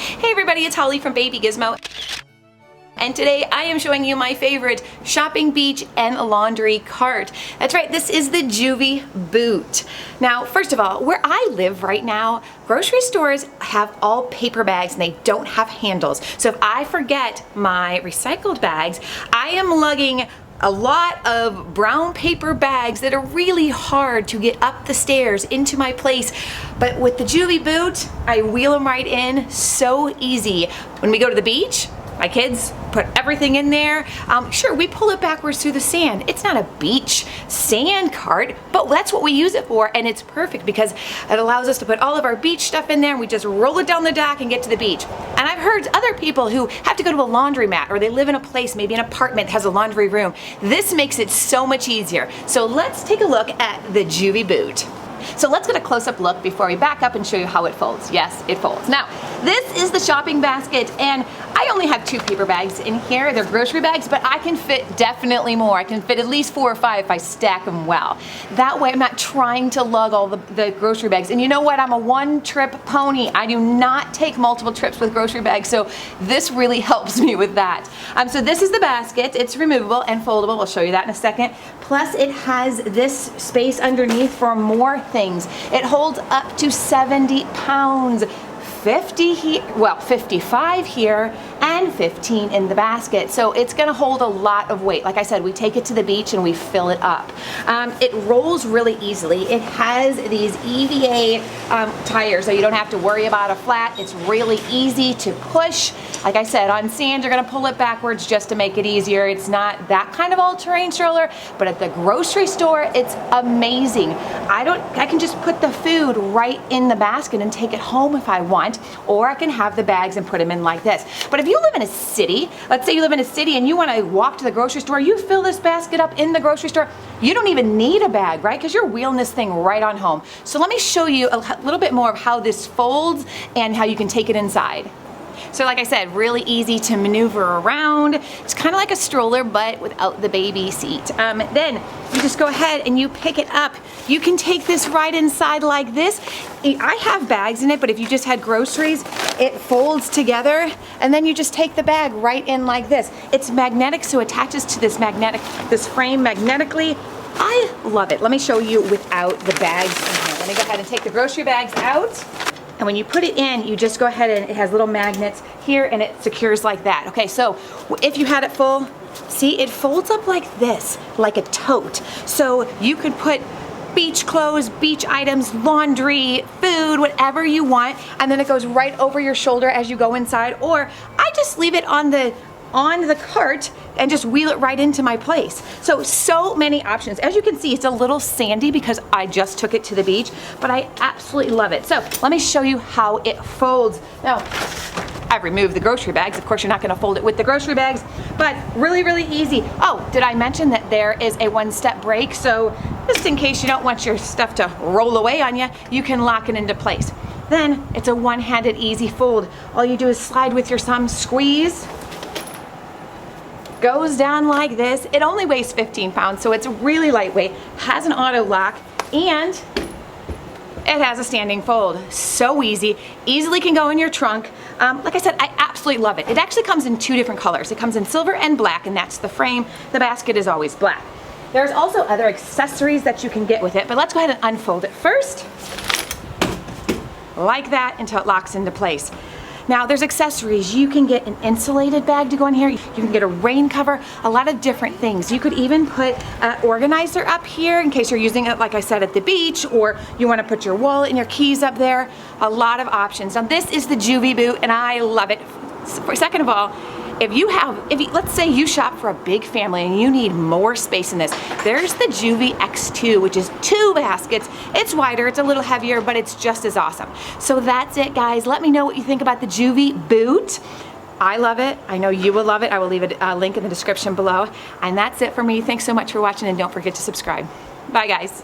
Hey everybody, it's Holly from Baby Gizmo. And today I am showing you my favorite shopping, beach, and laundry cart. That's right, this is the Juvie Boot. Now, first of all, where I live right now, grocery stores have all paper bags and they don't have handles. So if I forget my recycled bags, I am lugging a lot of brown paper bags that are really hard to get up the stairs into my place. But with the Juvie Boot, I wheel them right in, so easy. When we go to the beach, my kids put everything in there. Sure, we pull it backwards through the sand. It's not a beach sand cart, but that's what we use it for, and it's perfect because it allows us to put all of our beach stuff in there and we just roll it down the dock and get to the beach. And I've heard other people who have to go to a laundromat or they live in a place, maybe an apartment that has a laundry room. This makes it so much easier. So let's take a look at the Juvie Boot. So let's get a close-up look before we back up and show you how it folds. Yes, it folds. Now, this is the shopping basket, and I only have 2 paper bags in here. They're grocery bags, but I can fit definitely more. I can fit at least 4 or 5 if I stack them well. That way I'm not trying to lug all the grocery bags. And you know what? I'm a one-trip pony. I do not take multiple trips with grocery bags, so this really helps me with that. So this is the basket. It's removable and foldable. I'll show you that in a second. Plus it has this space underneath for more things. It holds up to 70 pounds. 50 here, well 55 here, and 15 in the basket. So it's gonna hold a lot of weight. Like I said, we take it to the beach and we fill it up. It rolls really easily. It has these EVA tires, so you don't have to worry about a flat. It's really easy to push. Like I said, on sand, you're gonna pull it backwards just to make it easier. It's not that kind of all-terrain stroller, but at the grocery store, it's amazing. I can just put the food right in the basket and take it home if I want, or I can have the bags and put them in like this. But if you live in a city, let's say you live in a city and you want to walk to the grocery store, you fill this basket up in the grocery store, you don't even need a bag, right? Because you're wheeling this thing right on home. So let me show you a little bit more of how this folds and how you can take it inside. So like I said, really easy to maneuver around. It's kind of like a stroller, but without the baby seat. Then you just go ahead and you pick it up. You can take this right inside like this. I have bags in it, but if you just had groceries, it folds together, and then you just take the bag right in like this. It's magnetic, so it attaches to this frame magnetically. I love it. Let me show you without the bags in here. Let me go ahead and take the grocery bags out. And when you put it in, you just go ahead and it has little magnets here and it secures like that. Okay, so if you had it full, see, it folds up like this, like a tote. So you could put beach clothes, beach items, laundry, food, whatever you want, and then it goes right over your shoulder as you go inside, or I just leave it on the cart and just wheel it right into my place. So many options. As you can see, it's a little sandy because I just took it to the beach, but I absolutely love it. So let me show you how it folds. Now, I've removed the grocery bags. Of course, you're not gonna fold it with the grocery bags, but really, really easy. Oh, did I mention that there is a 1-step brake? So just in case you don't want your stuff to roll away on you, you can lock it into place. Then it's a one-handed easy fold. All you do is slide with your thumb, squeeze, goes down like this. It only weighs 15 pounds, so it's really lightweight, has an auto lock, and it has a standing fold. So easy, easily can go in your trunk. Like I said, I absolutely love it. It actually comes in 2 different colors. It comes in silver and black, and that's the frame. The basket is always black. There's also other accessories that you can get with it, but let's go ahead and unfold it first, like that, until it locks into place. Now there's accessories. You can get an insulated bag to go in here. You can get a rain cover, a lot of different things. You could even put an organizer up here in case you're using it, like I said, at the beach, or you want to put your wallet and your keys up there. A lot of options. Now this is the Juvie Boot, and I love it. Second of all, let's say you shop for a big family and you need more space in this, there's the Juvie X2, which is 2 baskets. It's wider, it's a little heavier, but it's just as awesome. So that's it, guys. Let me know what you think about the Juvie Boot. I love it. I know you will love it. I will leave a link in the description below. And that's it for me. Thanks so much for watching, and don't forget to subscribe. Bye, guys.